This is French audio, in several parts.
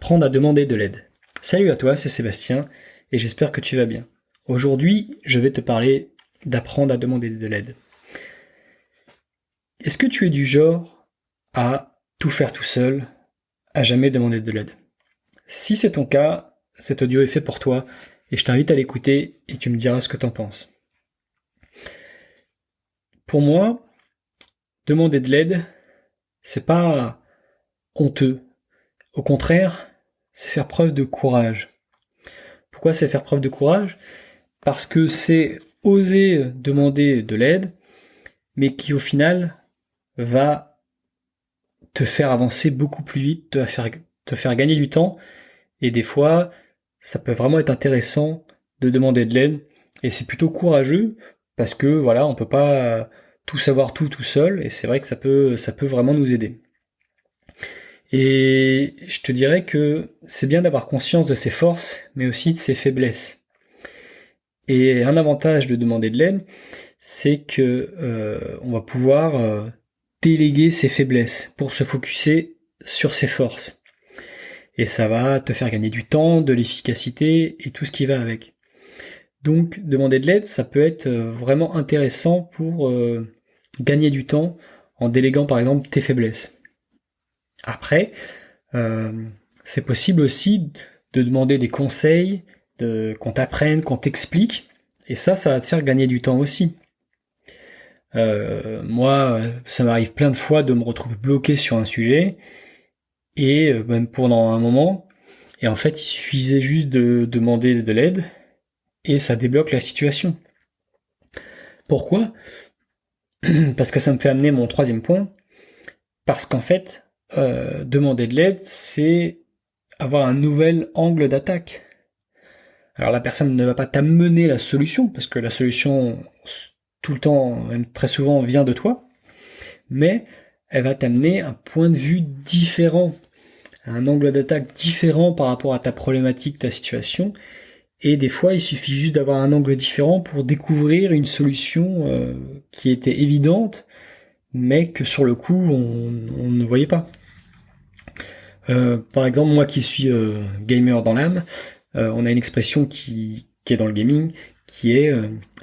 Apprendre à demander de l'aide. Salut à toi, c'est Sébastien et j'espère que tu vas bien. Aujourd'hui, je vais te parler d'apprendre à demander de l'aide. Est-ce que tu es du genre à tout faire tout seul, à jamais demander de l'aide? Si c'est ton cas, cet audio est fait pour toi et je t'invite à l'écouter et tu me diras ce que t'en penses. Pour moi, demander de l'aide, c'est pas honteux. Au contraire, c'est faire preuve de courage. Pourquoi c'est faire preuve de courage? Parce que c'est oser demander de l'aide, mais qui au final va te faire avancer beaucoup plus vite, te faire gagner du temps, et des fois, ça peut vraiment être intéressant de demander de l'aide, et c'est plutôt courageux, parce que voilà, on peut pas tout savoir tout seul, et c'est vrai que ça peut vraiment nous aider. Et je te dirais que c'est bien d'avoir conscience de ses forces, mais aussi de ses faiblesses. Et un avantage de demander de l'aide, c'est que on va pouvoir déléguer ses faiblesses pour se focuser sur ses forces. Et ça va te faire gagner du temps, de l'efficacité et tout ce qui va avec. Donc demander de l'aide, ça peut être vraiment intéressant pour gagner du temps en déléguant par exemple tes faiblesses. Après, c'est possible aussi de demander des conseils, qu'on t'apprenne, qu'on t'explique, et ça va te faire gagner du temps aussi. Moi, ça m'arrive plein de fois de me retrouver bloqué sur un sujet, et même pendant un moment, et en fait, il suffisait juste de demander de l'aide, et ça débloque la situation. Pourquoi? Parce que ça me fait amener mon troisième point, parce qu'en fait, demander de l'aide, c'est avoir un nouvel angle d'attaque. Alors la personne ne va pas t'amener la solution, parce que la solution, tout le temps, même très souvent, vient de toi, mais elle va t'amener un point de vue différent, un angle d'attaque différent par rapport à ta problématique, ta situation, et des fois il suffit juste d'avoir un angle différent pour découvrir une solution qui était évidente, mais que sur le coup on ne voyait pas. Par exemple, moi qui suis gamer dans l'âme, on a une expression qui est dans le gaming, qui est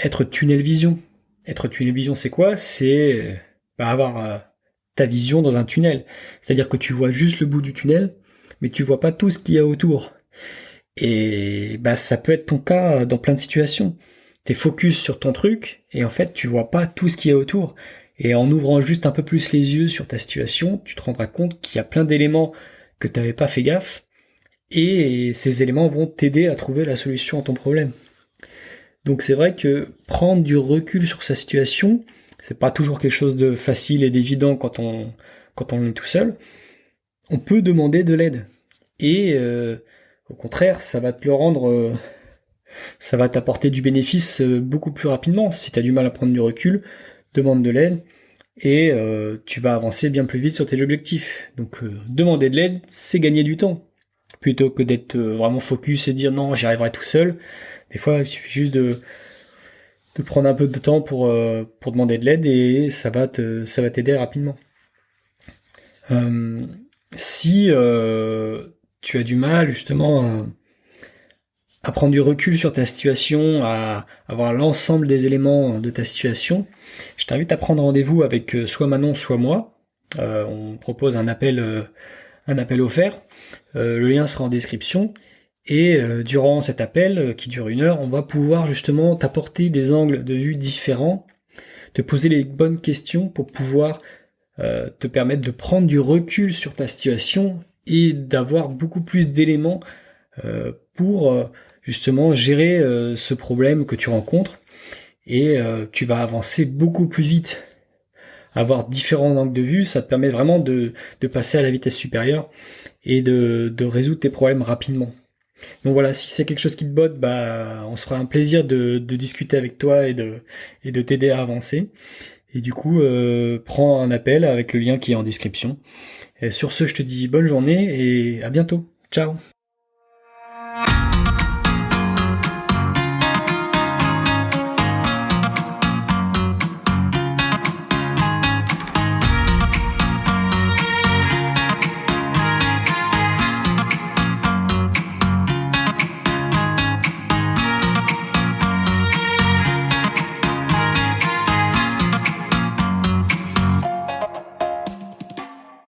être tunnel vision. Être tunnel vision, c'est quoi? C'est avoir ta vision dans un tunnel. C'est-à-dire que tu vois juste le bout du tunnel, mais tu vois pas tout ce qu'il y a autour. Et ça peut être ton cas dans plein de situations. T'es focus sur ton truc, et en fait tu vois pas tout ce qu'il y a autour. Et en ouvrant juste un peu plus les yeux sur ta situation, tu te rendras compte qu'il y a plein d'éléments que t'avais pas fait gaffe, et ces éléments vont t'aider à trouver la solution à ton problème. Donc c'est vrai que prendre du recul sur sa situation, c'est pas toujours quelque chose de facile et d'évident quand on est tout seul. On peut demander de l'aide. Et au contraire, ça va te le rendre, ça va t'apporter du bénéfice beaucoup plus rapidement. Si tu as du mal à prendre du recul, demande de l'aide et tu vas avancer bien plus vite sur tes objectifs. Donc demander de l'aide, c'est gagner du temps. Plutôt que d'être vraiment focus et dire non, j'y arriverai tout seul. Des fois, il suffit juste de prendre un peu de temps pour demander de l'aide et ça va t'aider rapidement. Si tu as du mal justement à prendre du recul sur ta situation, à avoir l'ensemble des éléments de ta situation, je t'invite à prendre rendez-vous avec soit Manon, soit moi. On propose un appel offert. Le lien sera en description. Et durant cet appel, qui dure 1 heure, on va pouvoir justement t'apporter des angles de vue différents, te poser les bonnes questions pour pouvoir te permettre de prendre du recul sur ta situation et d'avoir beaucoup plus d'éléments pour justement gérer ce problème que tu rencontres. Et tu vas avancer beaucoup plus vite. Avoir différents angles de vue, ça te permet vraiment de passer à la vitesse supérieure et de résoudre tes problèmes rapidement. Donc voilà, si c'est quelque chose qui te botte, on se fera un plaisir de discuter avec toi et de t'aider à avancer. Et du coup, prends un appel avec le lien qui est en description. Et sur ce, je te dis bonne journée et à bientôt. Ciao.